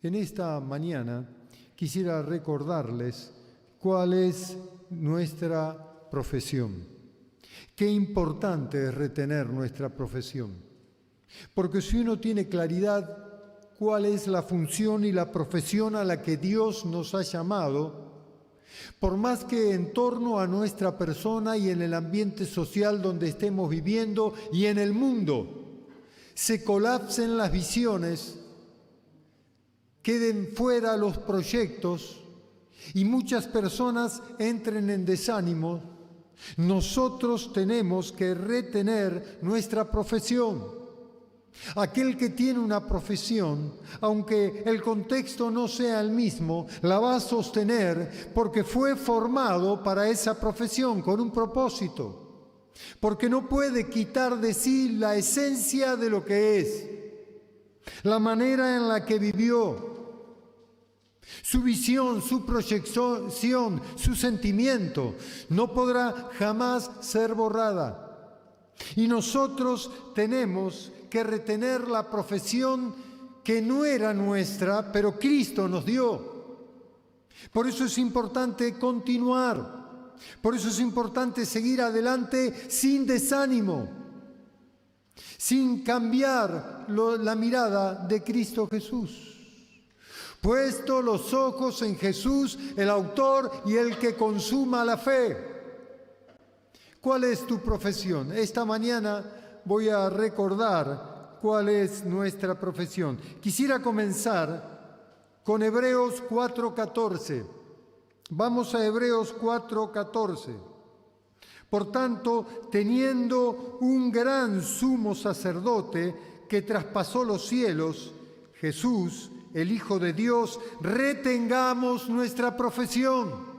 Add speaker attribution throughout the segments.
Speaker 1: En esta mañana quisiera recordarles cuál es nuestra profesión. Qué importante es retener nuestra profesión. Porque si uno tiene claridad cuál es la función y la profesión a la que Dios nos ha llamado, por más que en torno a nuestra persona y en el ambiente social donde estemos viviendo y en el mundo se colapsen las visiones, queden fuera los proyectos y muchas personas entren en desánimo, nosotros tenemos que retener nuestra profesión. Aquel que tiene una profesión, aunque el contexto no sea el mismo, la va a sostener porque fue formado para esa profesión con un propósito, porque no puede quitar de sí la esencia de lo que es, la manera en la que vivió, su visión, su proyección, su sentimiento, no podrá jamás ser borrada. Y nosotros tenemos que retener la profesión que no era nuestra, pero Cristo nos dio. Por eso es importante continuar, por eso es importante seguir adelante sin desánimo, sin cambiar la mirada de Cristo Jesús. Puesto los ojos en Jesús, el autor y el que consuma la fe. ¿Cuál es tu profesión? Esta mañana voy a recordar cuál es nuestra profesión. Quisiera comenzar con Hebreos 4:14. Vamos a Hebreos 4:14. Por tanto, teniendo un gran sumo sacerdote que traspasó los cielos, Jesús, el Hijo de Dios, retengamos nuestra profesión.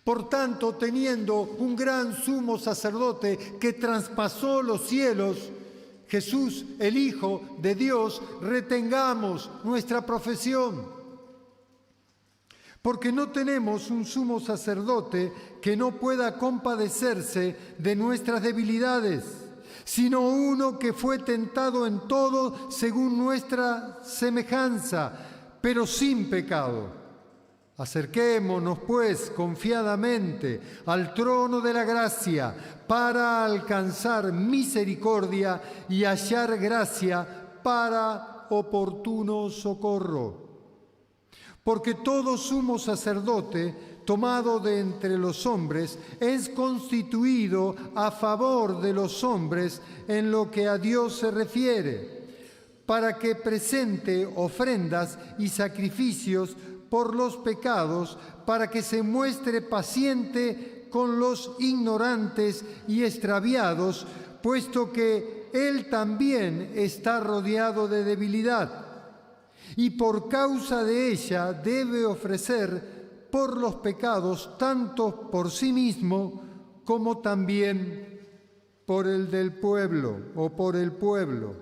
Speaker 1: Por tanto, teniendo un gran sumo sacerdote que traspasó los cielos, Jesús, el Hijo de Dios, retengamos nuestra profesión. Porque no tenemos un sumo sacerdote que no pueda compadecerse de nuestras debilidades, sino uno que fue tentado en todo según nuestra semejanza, pero sin pecado. Acerquémonos, pues, confiadamente al trono de la gracia para alcanzar misericordia y hallar gracia para oportuno socorro. Porque todo sumo sacerdote tomado de entre los hombres es constituido a favor de los hombres en lo que a Dios se refiere, para que presente ofrendas y sacrificios por los pecados, para que se muestre paciente con los ignorantes y extraviados, puesto que Él también está rodeado de debilidad, y por causa de ella debe ofrecer por los pecados, tanto por sí mismo como también por el del pueblo o por el pueblo.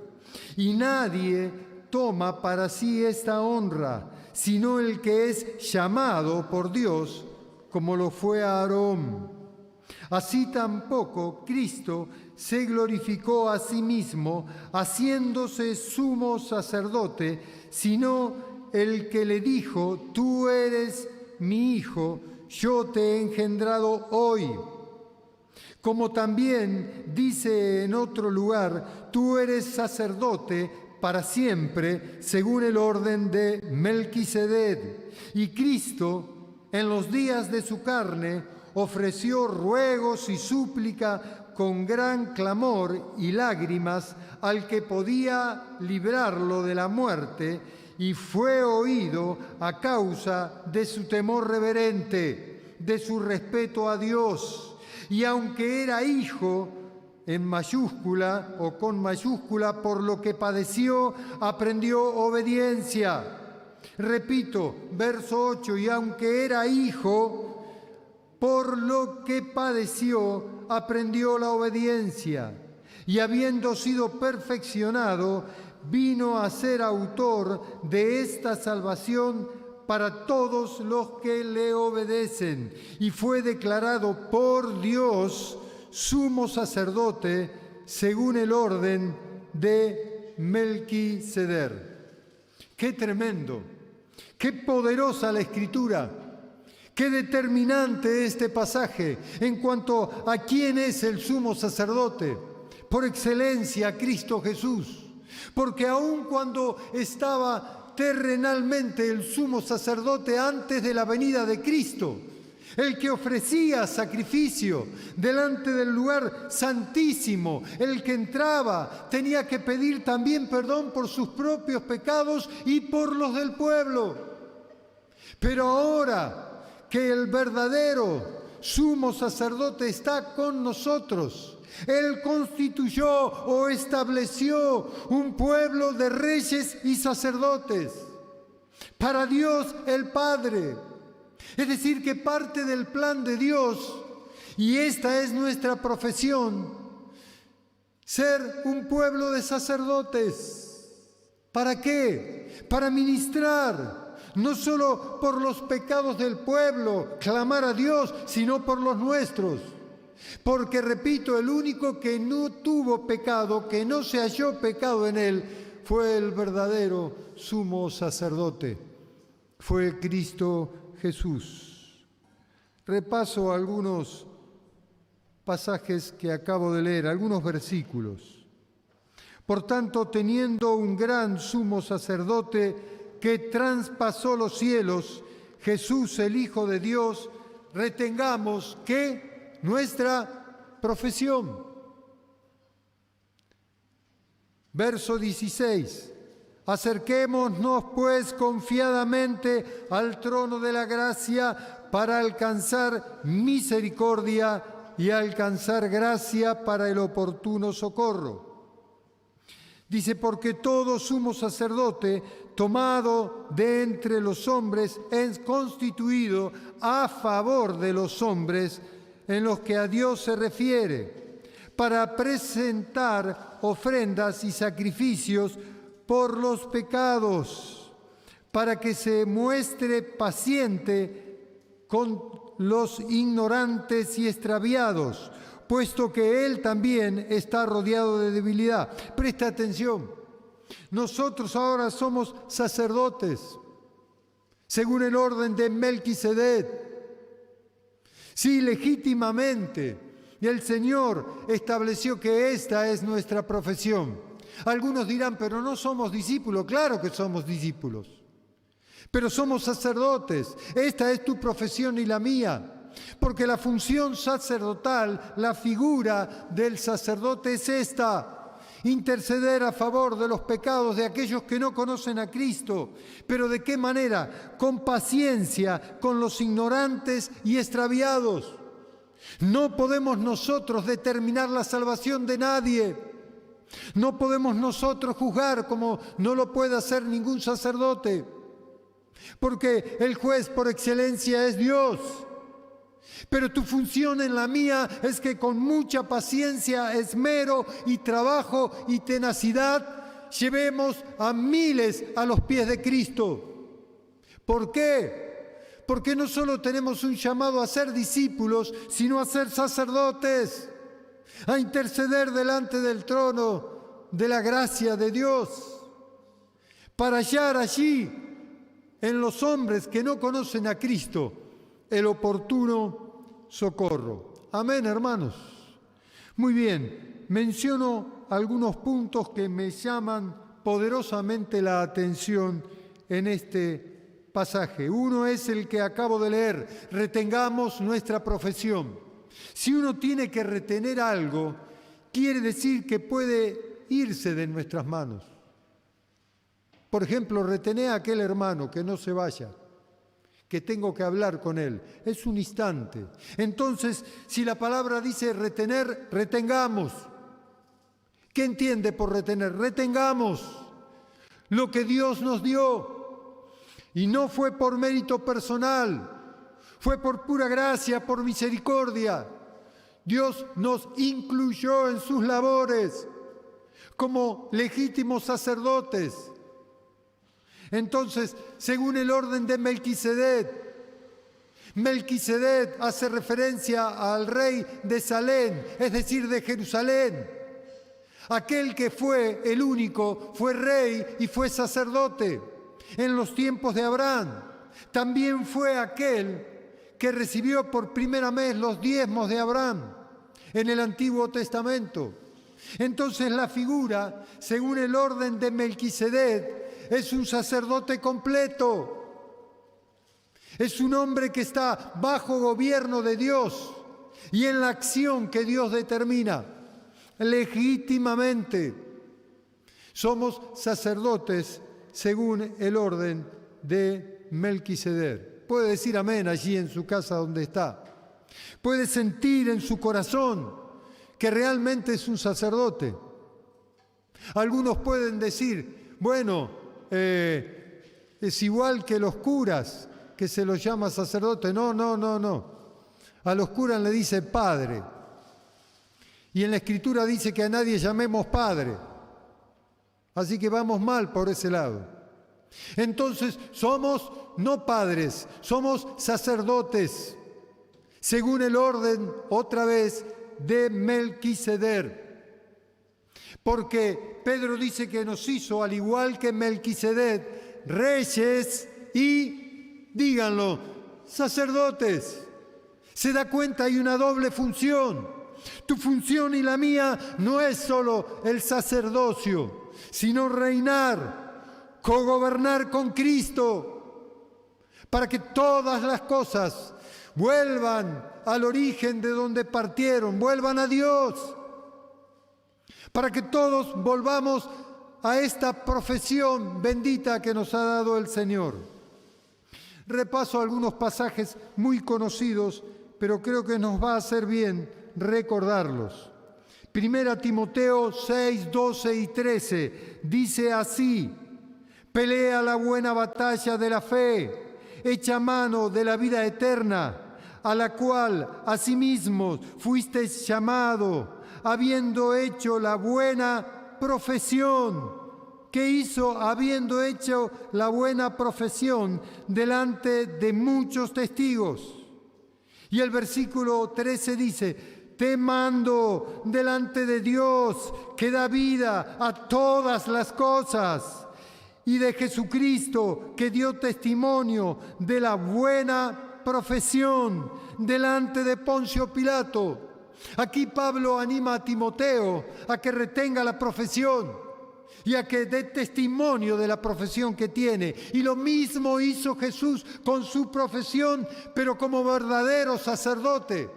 Speaker 1: Y nadie toma para sí esta honra, sino el que es llamado por Dios, como lo fue Aarón. Así tampoco Cristo se glorificó a sí mismo, haciéndose sumo sacerdote, sino el que le dijo: tú eres mi hijo, yo te he engendrado hoy. Como también dice en otro lugar: tú eres sacerdote para siempre, según el orden de Melquisedec. Y Cristo, en los días de su carne, ofreció ruegos y súplica con gran clamor y lágrimas al que podía librarlo de la muerte, y fue oído a causa de su temor reverente, de su respeto a Dios. Y aunque era hijo, en mayúscula o con mayúscula, por lo que padeció, aprendió obediencia. Repito, verso 8, y aunque era hijo, por lo que padeció, aprendió la obediencia. Y habiendo sido perfeccionado, vino a ser autor de esta salvación para todos los que le obedecen, y fue declarado por Dios sumo sacerdote según el orden de Melquisedec. Qué tremendo, qué poderosa la Escritura, qué determinante este pasaje en cuanto a quién es el sumo sacerdote. Por excelencia, Cristo Jesús. Porque aun cuando estaba terrenalmente el sumo sacerdote antes de la venida de Cristo, el que ofrecía sacrificio delante del lugar santísimo, el que entraba, tenía que pedir también perdón por sus propios pecados y por los del pueblo. Pero ahora que el verdadero sumo sacerdote está con nosotros, Él constituyó o estableció un pueblo de reyes y sacerdotes para Dios el Padre. Es decir, que parte del plan de Dios, y esta es nuestra profesión, ser un pueblo de sacerdotes. ¿Para qué? Para ministrar, no solo por los pecados del pueblo, clamar a Dios, sino por los nuestros. Porque, repito, el único que no tuvo pecado, que no se halló pecado en él, fue el verdadero sumo sacerdote, fue Cristo Jesús. Repaso algunos pasajes que acabo de leer, algunos versículos. Por tanto, teniendo un gran sumo sacerdote que traspasó los cielos, Jesús, el Hijo de Dios, retengamos que nuestra profesión. Verso 16. Acerquémonos pues confiadamente al trono de la gracia para alcanzar misericordia y alcanzar gracia para el oportuno socorro. Dice, porque todo sumo sacerdote tomado de entre los hombres es constituido a favor de los hombres en los que a Dios se refiere, para presentar ofrendas y sacrificios por los pecados, para que se muestre paciente con los ignorantes y extraviados, puesto que Él también está rodeado de debilidad. Presta atención, nosotros ahora somos sacerdotes, según el orden de Melquisedec. Sí, legítimamente, y el Señor estableció que esta es nuestra profesión. Algunos dirán, pero no somos discípulos. Claro que somos discípulos, pero somos sacerdotes. Esta es tu profesión y la mía, porque la función sacerdotal, la figura del sacerdote es esta: interceder a favor de los pecados de aquellos que no conocen a Cristo. ¿Pero de qué manera? Con paciencia, con los ignorantes y extraviados. No podemos nosotros determinar la salvación de nadie. No podemos nosotros juzgar como no lo puede hacer ningún sacerdote, porque el juez por excelencia es Dios. Pero tu función en la mía es que con mucha paciencia, esmero y trabajo y tenacidad llevemos a miles a los pies de Cristo. ¿Por qué? Porque no solo tenemos un llamado a ser discípulos, sino a ser sacerdotes, a interceder delante del trono de la gracia de Dios, para hallar allí, en los hombres que no conocen a Cristo, el oportuno socorro. Amén, hermanos. Muy bien, menciono algunos puntos que me llaman poderosamente la atención en este pasaje. Uno es el que acabo de leer: retengamos nuestra profesión. Si uno tiene que retener algo, quiere decir que puede irse de nuestras manos. Por ejemplo, retener a aquel hermano que no se vaya, que tengo que hablar con él. Es un instante. Entonces, si la palabra dice retener, retengamos. ¿Qué entiende por retener? Retengamos lo que Dios nos dio. Y no fue por mérito personal. Fue por pura gracia, por misericordia. Dios nos incluyó en sus labores como legítimos sacerdotes. Entonces, según el orden de Melquisedec, Melquisedec hace referencia al rey de Salem, es decir, de Jerusalén. Aquel que fue el único, fue rey y fue sacerdote. en los tiempos de Abraham. También fue aquel que recibió por primera vez los diezmos de Abraham en el Antiguo Testamento. Entonces la figura, según el orden de Melquisedec, es un sacerdote completo. Es un hombre que está bajo gobierno de Dios y en la acción que Dios determina legítimamente. Somos sacerdotes según el orden de Melquisedec. Puede decir amén allí en su casa donde está. Puede sentir en su corazón que realmente es un sacerdote. Algunos pueden decir, bueno, es igual que los curas, que se los llama sacerdote. No. A los curas le dice padre. Y en la Escritura dice que a nadie llamemos padre. Así que vamos mal por ese lado. Entonces somos no padres, somos sacerdotes, según el orden, otra vez, de Melquisedec. Porque Pedro dice que nos hizo, al igual que Melquisedec, reyes y, díganlo, sacerdotes. Se da cuenta, hay una doble función. Tu función y la mía no es solo el sacerdocio, sino reinar, cogobernar con Cristo, para que todas las cosas vuelvan al origen de donde partieron, vuelvan a Dios, para que todos volvamos a esta profesión bendita que nos ha dado el Señor. Repaso algunos pasajes muy conocidos, pero creo que nos va a hacer bien recordarlos. 1 Timoteo 6, 12 y 13 dice así: pelea la buena batalla de la fe, echa mano de la vida eterna, a la cual asimismo fuisteis llamado, habiendo hecho la buena profesión. ¿Qué hizo habiendo hecho la buena profesión delante de muchos testigos? Y el versículo 13 dice: te mando delante de Dios que da vida a todas las cosas, y de Jesucristo que dio testimonio de la buena profesión delante de Poncio Pilato. Aquí Pablo anima a Timoteo a que retenga la profesión y a que dé testimonio de la profesión que tiene. Y lo mismo hizo Jesús con su profesión, pero como verdadero sacerdote,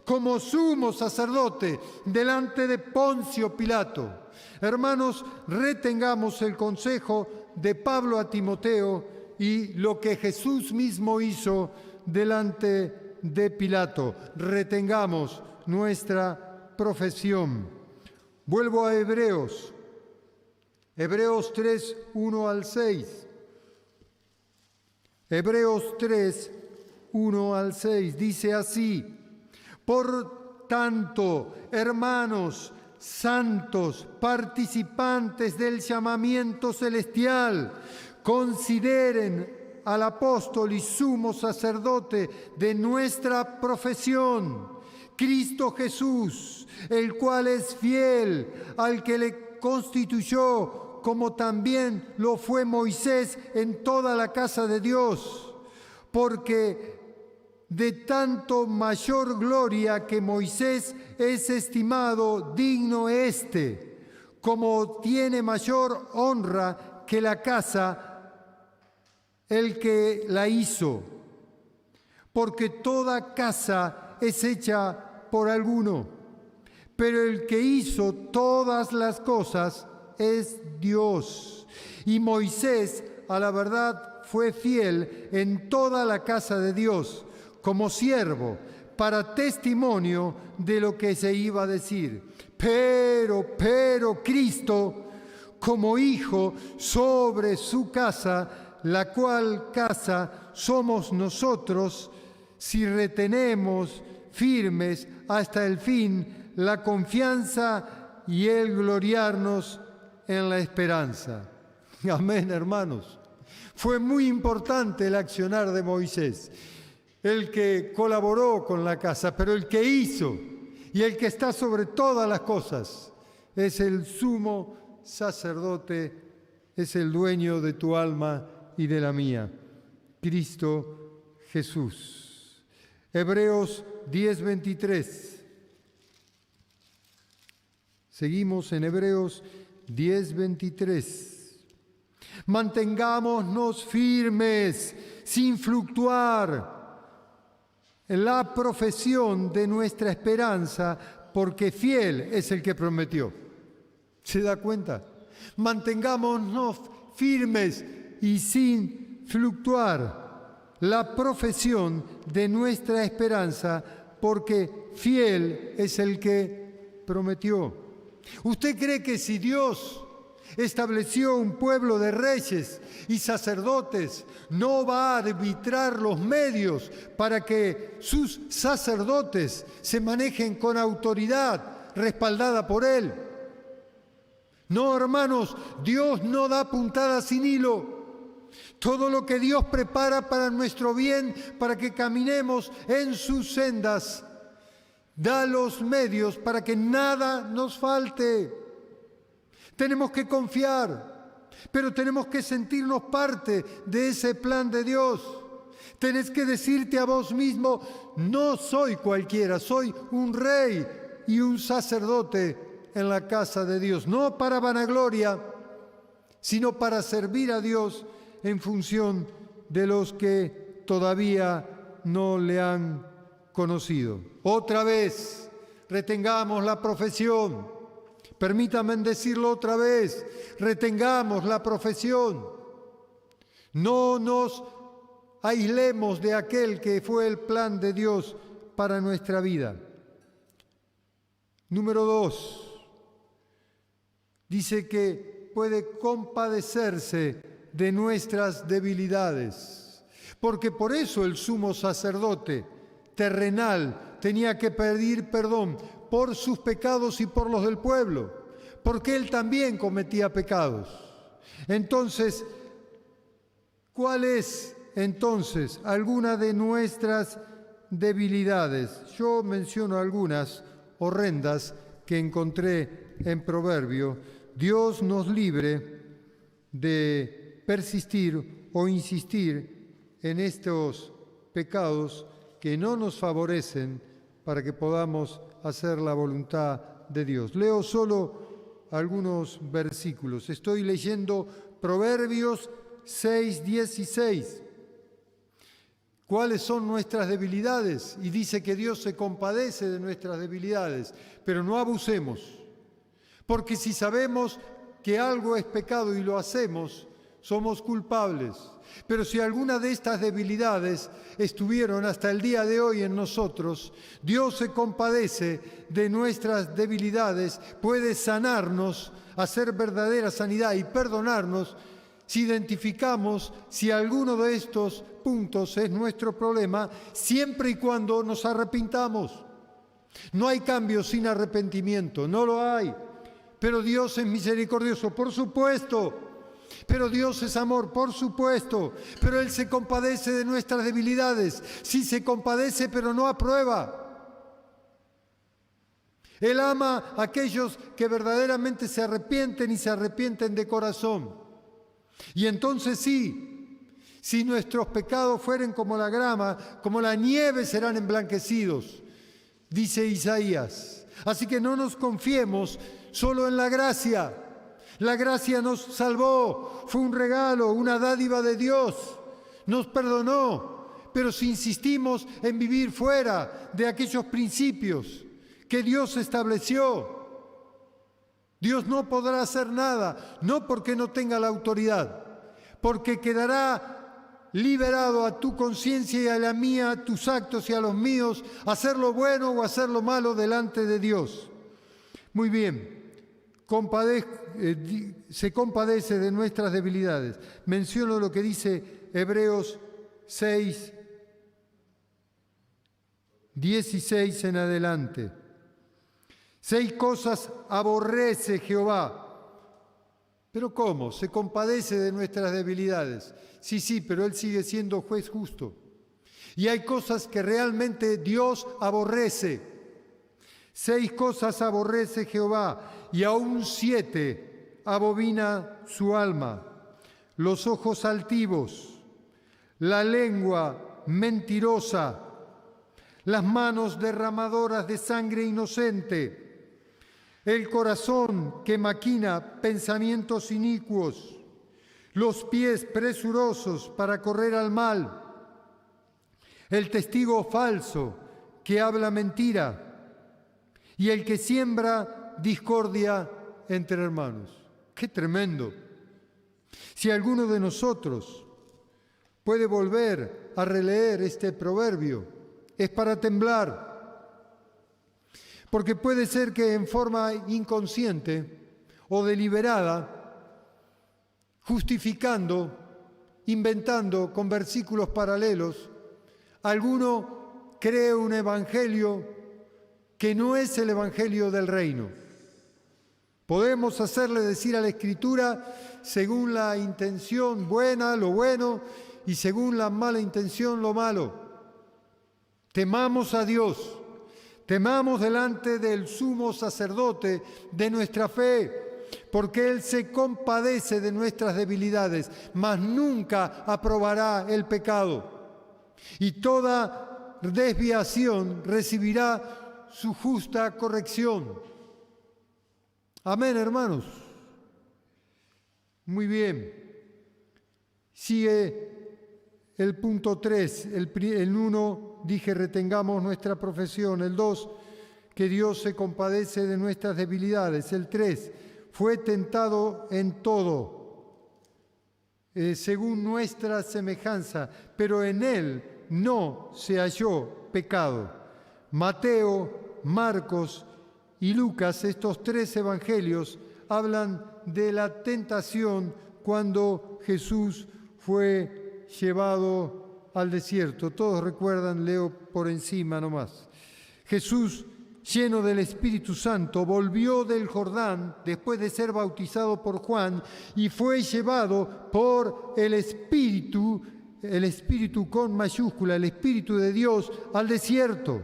Speaker 1: como sumo sacerdote delante de Poncio Pilato. Hermanos, retengamos el consejo de Pablo a Timoteo y lo que Jesús mismo hizo delante de Pilato. Retengamos nuestra profesión. Vuelvo a Hebreos 3, 1 al 6. Hebreos 3, 1 al 6 dice así: por tanto, hermanos santos, participantes del llamamiento celestial, consideren al apóstol y sumo sacerdote de nuestra profesión, Cristo Jesús, el cual es fiel al que le constituyó, como también lo fue Moisés en toda la casa de Dios, porque de tanto mayor gloria que Moisés es estimado digno como tiene mayor honra que la casa el que la hizo, porque toda casa es hecha por alguno, pero el que hizo todas las cosas es Dios. Y Moisés, a la verdad, fue fiel en toda la casa de Dios, como siervo, para testimonio de lo que se iba a decir. Pero Cristo, como hijo sobre su casa, la cual casa somos nosotros, si retenemos firmes hasta el fin la confianza y el gloriarnos en la esperanza. Amén, hermanos. Fue muy importante el accionar de Moisés, el que colaboró con la casa, pero el que hizo y el que está sobre todas las cosas es el sumo sacerdote, es el dueño de tu alma y de la mía. Cristo Jesús. Hebreos 10:23. Seguimos en Hebreos 10:23. Mantengámonos firmes, sin fluctuar, en la profesión de nuestra esperanza, porque fiel es el que prometió. ¿Se da cuenta? Mantengámonos firmes y sin fluctuar la profesión de nuestra esperanza, porque fiel es el que prometió. ¿Usted cree que si Dios estableció un pueblo de reyes y sacerdotes, no va a arbitrar los medios para que sus sacerdotes se manejen con autoridad respaldada por Él? No, hermanos, Dios no da puntada sin hilo. Todo lo que Dios prepara para nuestro bien, para que caminemos en sus sendas, da los medios para que nada nos falte. Tenemos que confiar, pero tenemos que sentirnos parte de ese plan de Dios. Tenés que decirte a vos mismo, no soy cualquiera, soy un rey y un sacerdote en la casa de Dios. No para vanagloria, sino para servir a Dios en función de los que todavía no le han conocido. Otra vez, retengamos la profesión. Permítanme decirlo otra vez, retengamos la profesión. No nos aislemos de aquel que fue el plan de Dios para nuestra vida. Número 2, dice que puede compadecerse de nuestras debilidades, porque por eso el sumo sacerdote terrenal tenía que pedir perdón por sus pecados y por los del pueblo, porque él también cometía pecados. Entonces, ¿cuál es entonces alguna de nuestras debilidades? Yo menciono algunas horrendas que encontré en Proverbio. Dios nos libre de persistir o insistir en estos pecados que no nos favorecen para que podamos hacer la voluntad de Dios. Leo solo algunos versículos. Estoy leyendo Proverbios 6:16. ¿Cuáles son nuestras debilidades? Y dice que Dios se compadece de nuestras debilidades, pero no abusemos. Porque si sabemos que algo es pecado y lo hacemos, somos culpables. Pero si alguna de estas debilidades estuvieron hasta el día de hoy en nosotros, Dios se compadece de nuestras debilidades, puede sanarnos, hacer verdadera sanidad y perdonarnos si identificamos si alguno de estos puntos es nuestro problema, siempre y cuando nos arrepintamos. No hay cambio sin arrepentimiento, no lo hay. Pero Dios es misericordioso, por supuesto. Pero Dios es amor, por supuesto. Pero Él se compadece de nuestras debilidades. Sí se compadece, pero no aprueba. Él ama a aquellos que verdaderamente se arrepienten y se arrepienten de corazón. Y entonces sí, si nuestros pecados fueren como la grama, como la nieve serán emblanquecidos, dice Isaías. Así que no nos confiemos solo en la gracia. La gracia nos salvó, fue un regalo, una dádiva de Dios, nos perdonó. Pero si insistimos en vivir fuera de aquellos principios que Dios estableció, Dios no podrá hacer nada, no porque no tenga la autoridad, porque quedará liberado a tu conciencia y a la mía, a tus actos y a los míos, hacer lo bueno o hacer lo malo delante de Dios. Muy bien. Se compadece de nuestras debilidades. Menciono lo que dice Hebreos 6:16 en adelante. 6 cosas aborrece Jehová. ¿Pero cómo? ¿Se compadece de nuestras debilidades? Sí, pero Él sigue siendo juez justo. Y hay cosas que realmente Dios aborrece. 6 cosas aborrece Jehová, y aún 7 abomina su alma. los ojos altivos, la lengua mentirosa, las manos derramadoras de sangre inocente, el corazón que maquina pensamientos inicuos, los pies presurosos para correr al mal, el testigo falso que habla mentira y el que siembra discordia entre hermanos. ¡Qué tremendo! Si alguno de nosotros puede volver a releer este proverbio, es para temblar, porque puede ser que en forma inconsciente o deliberada, justificando, inventando con versículos paralelos, alguno cree un evangelio que no es el evangelio del reino. Podemos hacerle decir a la Escritura, según la intención buena, lo bueno, y según la mala intención, lo malo. Temamos a Dios, temamos delante del sumo sacerdote de nuestra fe, porque Él se compadece de nuestras debilidades, mas nunca aprobará el pecado. Y toda desviación recibirá su justa corrección. Amén, hermanos. Muy bien. Sigue el punto 3. El 1, dije, retengamos nuestra profesión. El 2, que Dios se compadece de nuestras debilidades. El 3, fue tentado en todo, según nuestra semejanza, pero en Él no se halló pecado. Mateo, Marcos y Lucas, estos 3 evangelios, hablan de la tentación cuando Jesús fue llevado al desierto. Todos recuerdan, leo por encima nomás. Jesús, lleno del Espíritu Santo, volvió del Jordán después de ser bautizado por Juan y fue llevado por el Espíritu con mayúscula, el Espíritu de Dios, al desierto.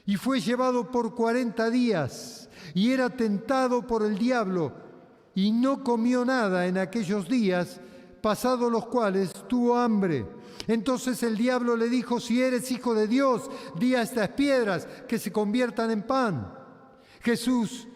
Speaker 1: Y fue llevado por 40 días y era tentado por el diablo y no comió nada en aquellos días, pasados los cuales tuvo hambre. Entonces el diablo le dijo: si eres hijo de Dios, di a estas piedras que se conviertan en pan. Jesús,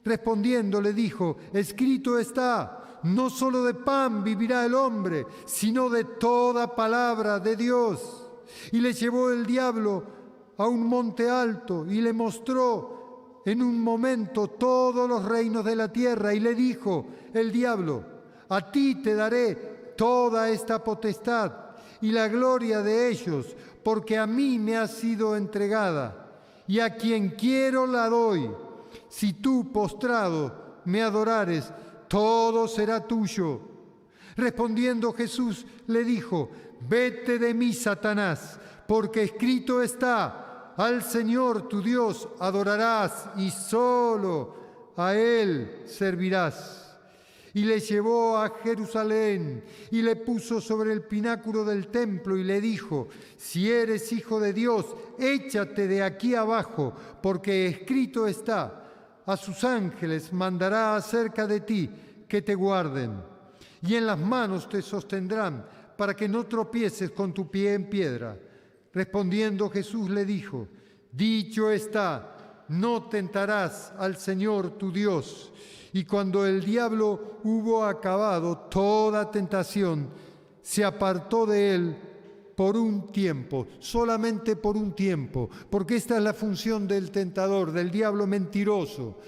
Speaker 1: respondiendo, le dijo: escrito está, no solo de pan vivirá el hombre, sino de toda palabra de Dios. Y le llevó el diablo a un monte alto y le mostró en un momento todos los reinos de la tierra y le dijo el diablo: a ti te daré toda esta potestad y la gloria de ellos, porque a mí me ha sido entregada, y a quien quiero la doy. Si tú, postrado, me adorares, todo será tuyo. Respondiendo Jesús le dijo: vete de mí, Satanás, porque escrito está: al Señor tu Dios adorarás y solo a Él servirás. Y le llevó a Jerusalén y le puso sobre el pináculo del templo y le dijo: si eres hijo de Dios, échate de aquí abajo, porque escrito está: a sus ángeles mandará acerca de ti que te guarden, y en las manos te sostendrán para que no tropieces con tu pie en piedra. Respondiendo Jesús le dijo: dicho está, no tentarás al Señor tu Dios. Y cuando el diablo hubo acabado toda tentación, se apartó de él por un tiempo, solamente por un tiempo, porque esta es la función del tentador, del diablo mentiroso: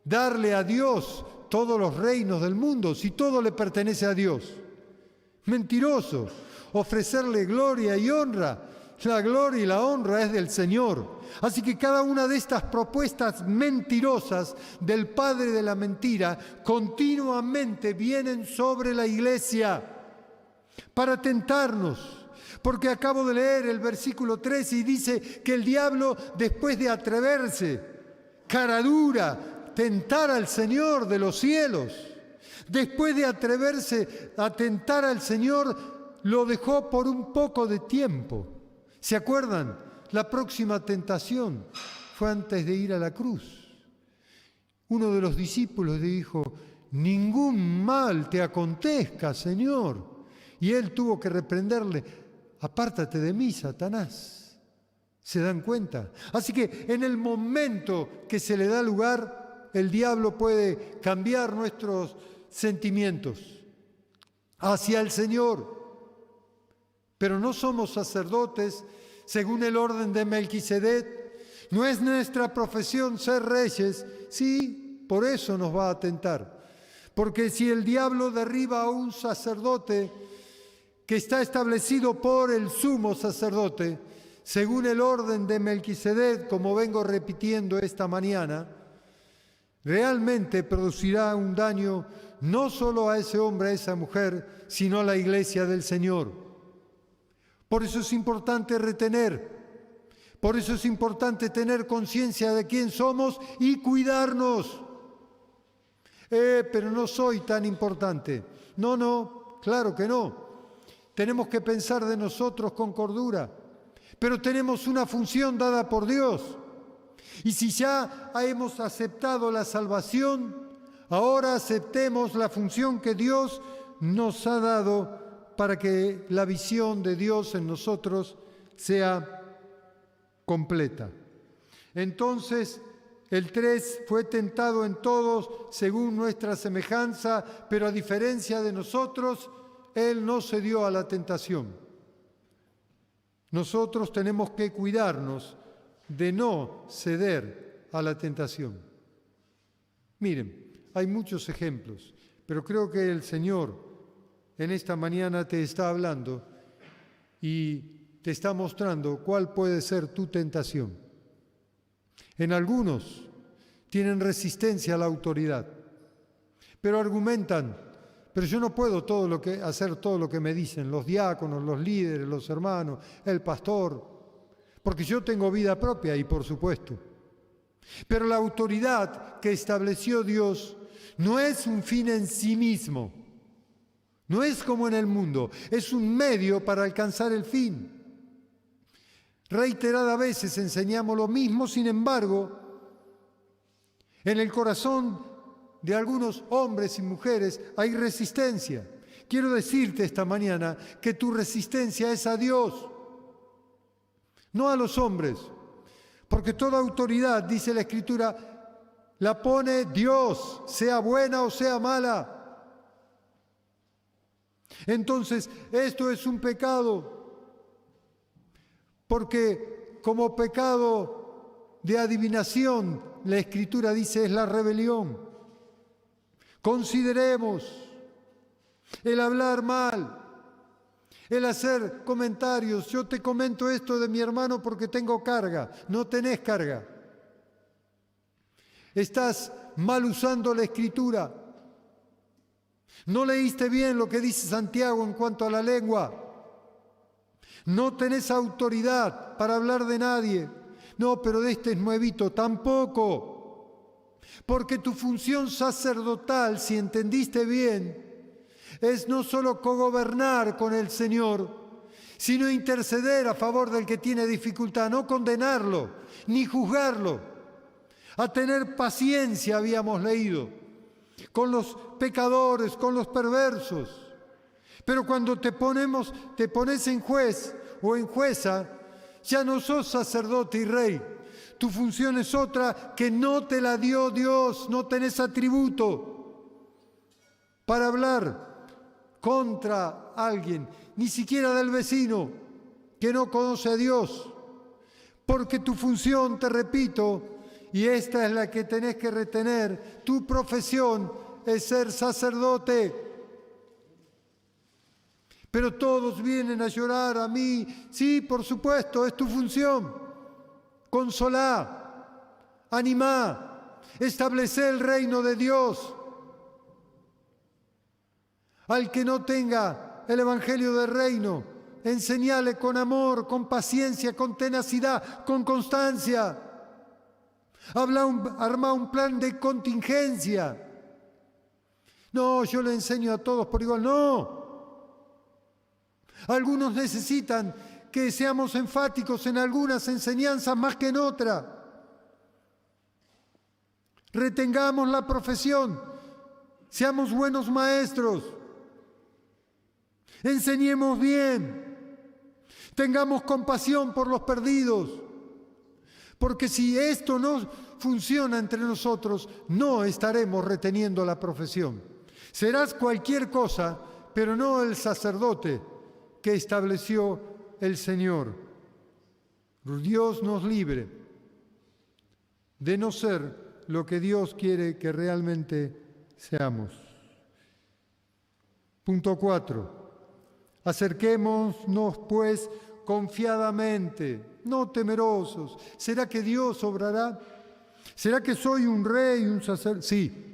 Speaker 1: darle a Dios todos los reinos del mundo, si todo le pertenece a Dios. Mentiroso, ofrecerle gloria y honra. La gloria y la honra es del Señor. Así que cada una de estas propuestas mentirosas del padre de la mentira continuamente vienen sobre la iglesia para tentarnos. Porque acabo de leer el versículo 13 y dice que el diablo, después de atreverse, cara dura, tentar al Señor de los cielos, después de atreverse a tentar al Señor, lo dejó por un poco de tiempo. ¿Se acuerdan? La próxima tentación fue antes de ir a la cruz. Uno de los discípulos le dijo: ningún mal te acontezca, Señor. Y él tuvo que reprenderle, apártate de mí, Satanás. ¿Se dan cuenta? Así que en el momento que se le da lugar, el diablo puede cambiar nuestros sentimientos hacia el Señor. Pero no somos sacerdotes según el orden de Melquisedec. No es nuestra profesión ser reyes. Sí, por eso nos va a tentar. Porque si el diablo derriba a un sacerdote que está establecido por el sumo sacerdote, según el orden de Melquisedec, como vengo repitiendo esta mañana, realmente producirá un daño no solo a ese hombre, a esa mujer, sino a la iglesia del Señor. Por eso es importante retener, por eso es importante tener conciencia de quién somos y cuidarnos. Pero no soy tan importante. No, claro que no. Tenemos que pensar de nosotros con cordura. Pero tenemos una función dada por Dios. Y si ya hemos aceptado la salvación, ahora aceptemos la función que Dios nos ha dado para que la visión de Dios en nosotros sea completa. Entonces, el 3 fue tentado en todos según nuestra semejanza, pero a diferencia de nosotros, él no cedió a la tentación. Nosotros tenemos que cuidarnos de no ceder a la tentación. Miren, hay muchos ejemplos, pero creo que el Señor en esta mañana te está hablando y te está mostrando cuál puede ser tu tentación. En algunos tienen resistencia a la autoridad, pero argumentan, pero yo no puedo hacer todo lo que me dicen los diáconos, los líderes, los hermanos, el pastor, porque yo tengo vida propia y por supuesto. Pero la autoridad que estableció Dios no es un fin en sí mismo, no es como en el mundo, es un medio para alcanzar el fin. Reiteradas veces enseñamos lo mismo, sin embargo, en el corazón de algunos hombres y mujeres hay resistencia. Quiero decirte esta mañana que tu resistencia es a Dios, no a los hombres, porque toda autoridad, dice la Escritura, la pone Dios, sea buena o sea mala. Entonces, esto es un pecado. Porque como pecado de adivinación, la Escritura dice es la rebelión. Consideremos el hablar mal, el hacer comentarios. Yo te comento esto de mi hermano porque tengo carga. No tenés carga. Estás mal usando la Escritura. No leíste bien lo que dice Santiago en cuanto a la lengua. No tenés autoridad para hablar de nadie. No, pero de este es nuevito. Tampoco. Porque tu función sacerdotal, si entendiste bien, es no solo cogobernar con el Señor, sino interceder a favor del que tiene dificultad, no condenarlo, ni juzgarlo. A tener paciencia, habíamos leído, con los pecadores, con los perversos. Pero cuando te pones en juez o en jueza, ya no sos sacerdote y rey. Tu función es otra que no te la dio Dios, no tenés atributo para hablar contra alguien, ni siquiera del vecino que no conoce a Dios. Porque tu función, te repito, y esta es la que tenés que retener, tu profesión es ser sacerdote. Pero todos vienen a llorar a mí. Sí, por supuesto, es tu función. Consolá, animá, establecer el reino de Dios. Al que no tenga el evangelio del reino, enseñale con amor, con paciencia, con tenacidad, con constancia. Armá un plan de contingencia. No, yo le enseño a todos por igual. No. Algunos necesitan que seamos enfáticos en algunas enseñanzas más que en otras. Retengamos la profesión. seamos buenos maestros, enseñemos bien, tengamos compasión por los perdidos, porque si esto no funciona entre nosotros, no estaremos reteniendo la profesión. Serás cualquier cosa, pero no el sacerdote que estableció el Señor. Dios nos libre de no ser lo que Dios quiere que realmente seamos. Punto 4. Acerquémonos, pues, confiadamente, no temerosos. ¿Será que Dios obrará? ¿Será que soy un rey, un sacerdote? Sí.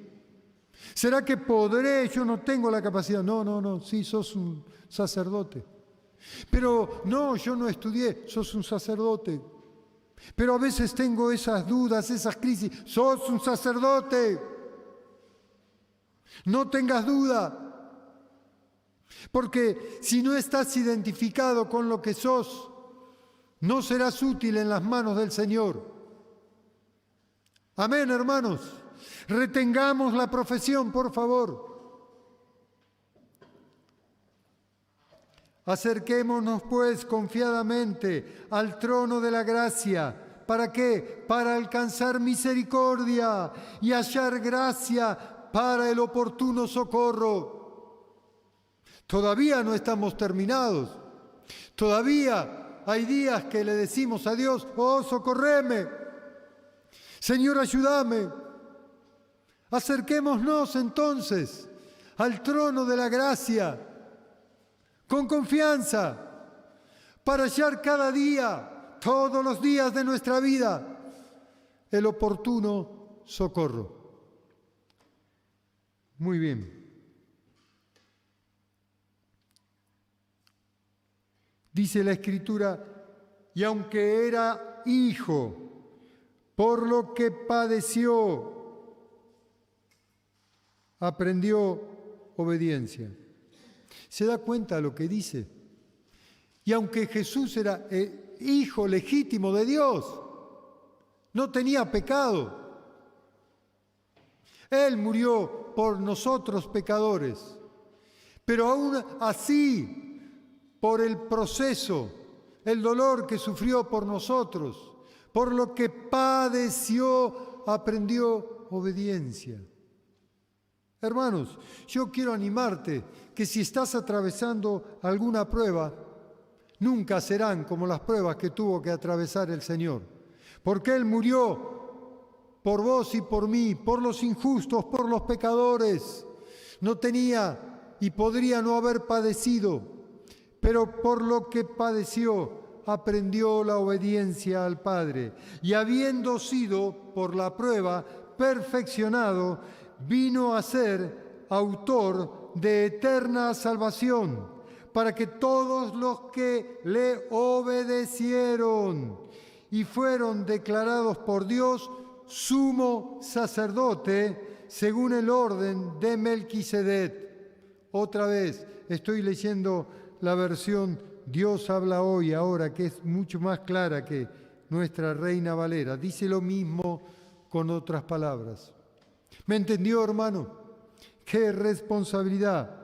Speaker 1: ¿Será que podré? Yo no tengo la capacidad. No, sí, sos un sacerdote. Pero no, yo no estudié, sos un sacerdote. Pero a veces tengo esas dudas, esas crisis. Sos un sacerdote. No tengas duda. Porque si no estás identificado con lo que sos, no serás útil en las manos del Señor. Amén, hermanos. Retengamos la profesión, por favor. Acerquémonos, pues, confiadamente al trono de la gracia. ¿Para qué? Para alcanzar misericordia y hallar gracia para el oportuno socorro. Todavía no estamos terminados. Todavía hay días que le decimos a Dios, oh, socórreme. Señor, ayúdame. Acerquémonos entonces al trono de la gracia con confianza para hallar cada día, todos los días de nuestra vida, el oportuno socorro. Muy bien. Dice la Escritura, y aunque era hijo, por lo que padeció, aprendió obediencia. ¿Se da cuenta de lo que dice? Y aunque Jesús era el hijo legítimo de Dios, no tenía pecado. Él murió por nosotros pecadores. Pero aún así, por el proceso, el dolor que sufrió por nosotros, por lo que padeció, aprendió obediencia. Hermanos, yo quiero animarte que si estás atravesando alguna prueba, nunca serán como las pruebas que tuvo que atravesar el Señor. Porque Él murió por vos y por mí, por los injustos, por los pecadores. No tenía y podría no haber padecido, pero por lo que padeció, aprendió la obediencia al Padre. Y habiendo sido, por la prueba, perfeccionado, vino a ser autor de eterna salvación, para que todos los que le obedecieron y fueron declarados por Dios sumo sacerdote, según el orden de Melquisedec. Otra vez, estoy leyendo la versión Dios habla hoy, ahora, que es mucho más clara que nuestra Reina Valera. Dice lo mismo con otras palabras. ¿Me entendió, hermano? Qué responsabilidad,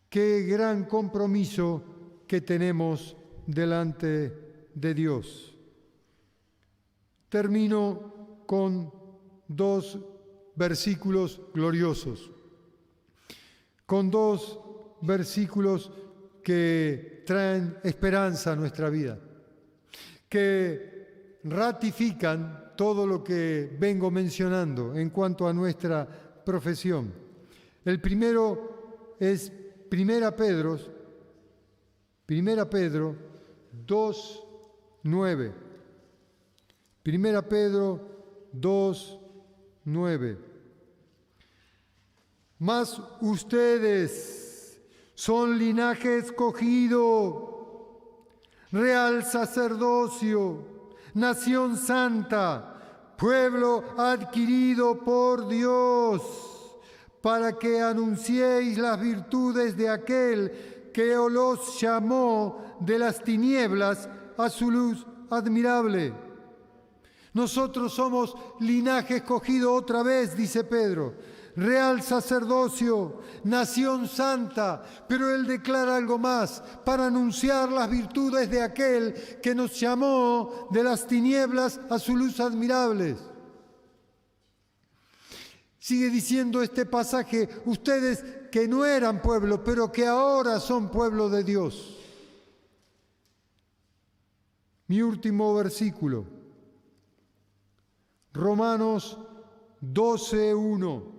Speaker 1: qué gran compromiso que tenemos delante de Dios. Termino con 2 versículos gloriosos, con 2 versículos que traen esperanza a nuestra vida, que ratifican todo lo que vengo mencionando en cuanto a nuestra profesión. El primero es 1 Pedro 2:9. 1 Pedro 2:9. Mas ustedes son linaje escogido, real sacerdocio, nación santa, pueblo adquirido por Dios, para que anunciéis las virtudes de aquel que os llamó de las tinieblas a su luz admirable. Nosotros somos linaje escogido otra vez, dice Pedro, real sacerdocio, nación santa, pero él declara algo más, para anunciar las virtudes de aquel que nos llamó de las tinieblas a su luz admirable. Sigue diciendo este pasaje, ustedes que no eran pueblo, pero que ahora son pueblo de Dios. Mi último versículo, Romanos 12:1.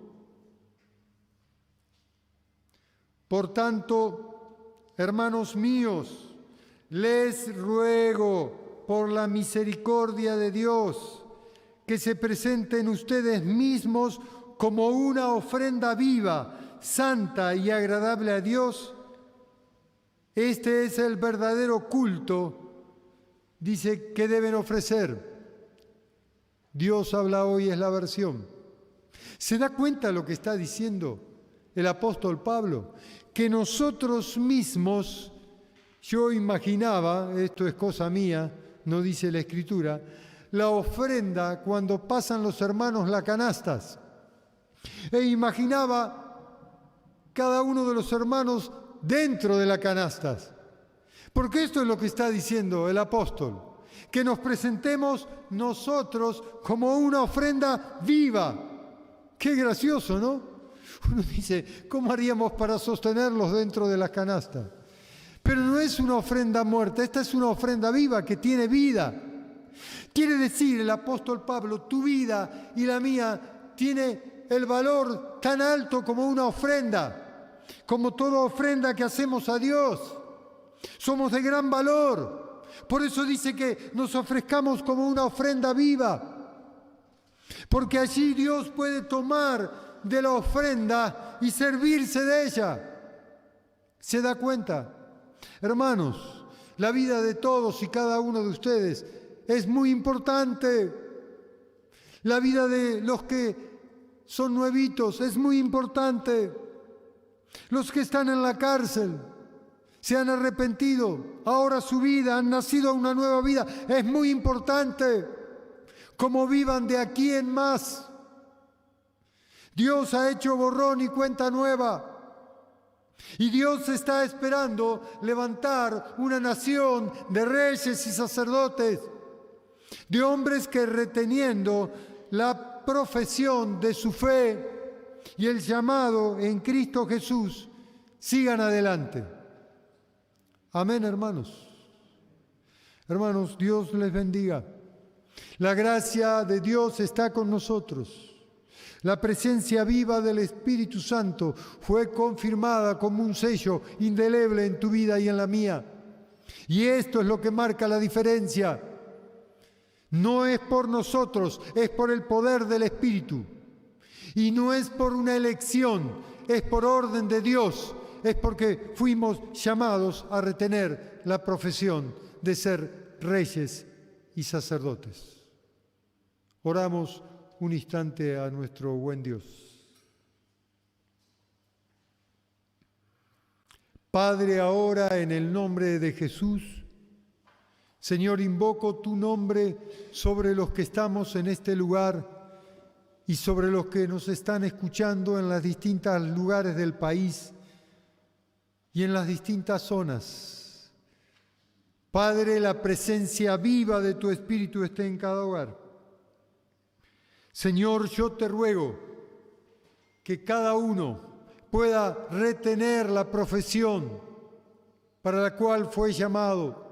Speaker 1: Por tanto, hermanos míos, les ruego por la misericordia de Dios que se presenten ustedes mismos como una ofrenda viva, santa y agradable a Dios. Este es el verdadero culto, dice, que deben ofrecer. Dios habla hoy, es la versión. ¿Se da cuenta lo que está diciendo el apóstol Pablo? Que nosotros mismos, yo imaginaba, esto es cosa mía, no dice la Escritura, la ofrenda cuando pasan los hermanos las canastas. E imaginaba cada uno de los hermanos dentro de las canastas. Porque esto es lo que está diciendo el apóstol, que nos presentemos nosotros como una ofrenda viva. Qué gracioso, ¿no? Uno dice, ¿cómo haríamos para sostenerlos dentro de las canastas? Pero no es una ofrenda muerta, esta es una ofrenda viva que tiene vida. Quiere decir el apóstol Pablo, tu vida y la mía tiene el valor tan alto como una ofrenda, como toda ofrenda que hacemos a Dios. Somos de gran valor. Por eso dice que nos ofrezcamos como una ofrenda viva, porque allí Dios puede tomar de la ofrenda y servirse de ella. ¿Se da cuenta? Hermanos, la vida de todos y cada uno de ustedes es muy importante. La vida de los que son nuevitos es muy importante. Los que están en la cárcel, se han arrepentido, ahora su vida, han nacido a una nueva vida, es muy importante. Cómo vivan de aquí en más. Dios ha hecho borrón y cuenta nueva. Y Dios está esperando levantar una nación de reyes y sacerdotes, de hombres que reteniendo la profesión de su fe y el llamado en Cristo Jesús, sigan adelante. Amén, hermanos. Hermanos, Dios les bendiga. La gracia de Dios está con nosotros. La presencia viva del Espíritu Santo fue confirmada como un sello indeleble en tu vida y en la mía. Y esto es lo que marca la diferencia. No es por nosotros, es por el poder del Espíritu. Y no es por una elección, es por orden de Dios. Es porque fuimos llamados a retener la profesión de ser reyes y sacerdotes. Oramos un instante a nuestro buen Dios. Padre, ahora en el nombre de Jesús, Señor, invoco tu nombre sobre los que estamos en este lugar y sobre los que nos están escuchando en los distintos lugares del país y en las distintas zonas. Padre, la presencia viva de tu Espíritu esté en cada hogar. Señor, yo te ruego que cada uno pueda retener la profesión para la cual fue llamado.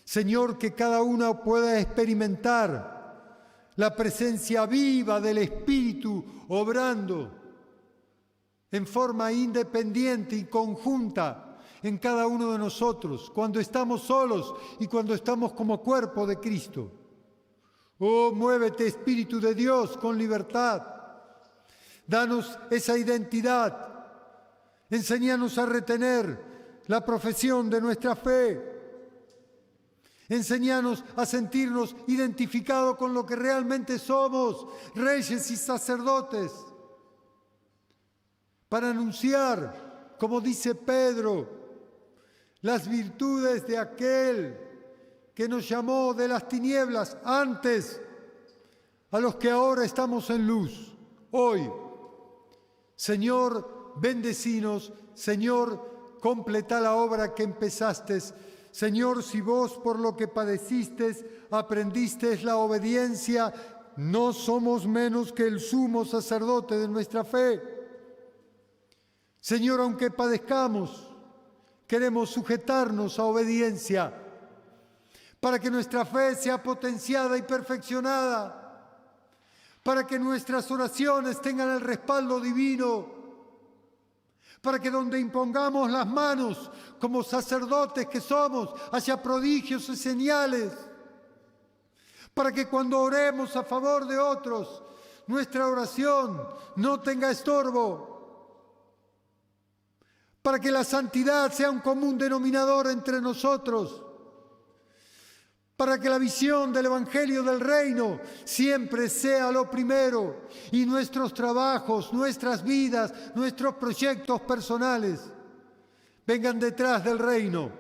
Speaker 1: Señor, que cada uno pueda experimentar la presencia viva del Espíritu obrando en forma independiente y conjunta en cada uno de nosotros, cuando estamos solos y cuando estamos como cuerpo de Cristo. Oh, muévete, Espíritu de Dios, con libertad. Danos esa identidad. Enséñanos a retener la profesión de nuestra fe. Enséñanos a sentirnos identificados con lo que realmente somos, reyes y sacerdotes, para anunciar, como dice Pedro, las virtudes de aquel que nos llamó de las tinieblas antes, a los que ahora estamos en luz, hoy. Señor, bendecinos. Señor, completa la obra que empezaste. Señor, si vos por lo que padeciste aprendisteis la obediencia, no somos menos que el sumo sacerdote de nuestra fe. Señor, aunque padezcamos, queremos sujetarnos a obediencia para que nuestra fe sea potenciada y perfeccionada, para que nuestras oraciones tengan el respaldo divino, para que donde impongamos las manos como sacerdotes que somos, haya prodigios y señales, para que cuando oremos a favor de otros, nuestra oración no tenga estorbo, para que la santidad sea un común denominador entre nosotros, para que la visión del Evangelio del Reino siempre sea lo primero y nuestros trabajos, nuestras vidas, nuestros proyectos personales vengan detrás del Reino.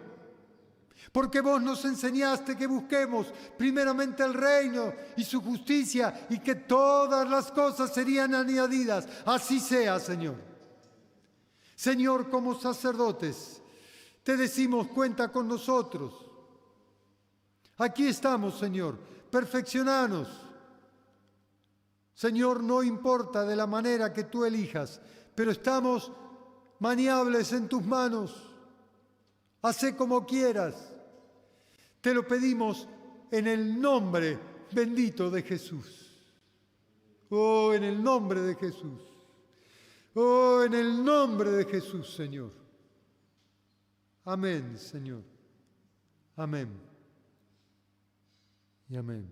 Speaker 1: Porque vos nos enseñaste que busquemos primeramente el reino y su justicia y que todas las cosas serían añadidas. Así sea, Señor. Señor, como sacerdotes, te decimos, cuenta con nosotros. Aquí estamos, Señor, perfeccionanos. Señor, no importa de la manera que tú elijas, pero estamos maniables en tus manos. Hacé como quieras. Te lo pedimos en el nombre bendito de Jesús. Oh, en el nombre de Jesús. Oh, en el nombre de Jesús, Señor. Amén, Señor. Amén. Y amén.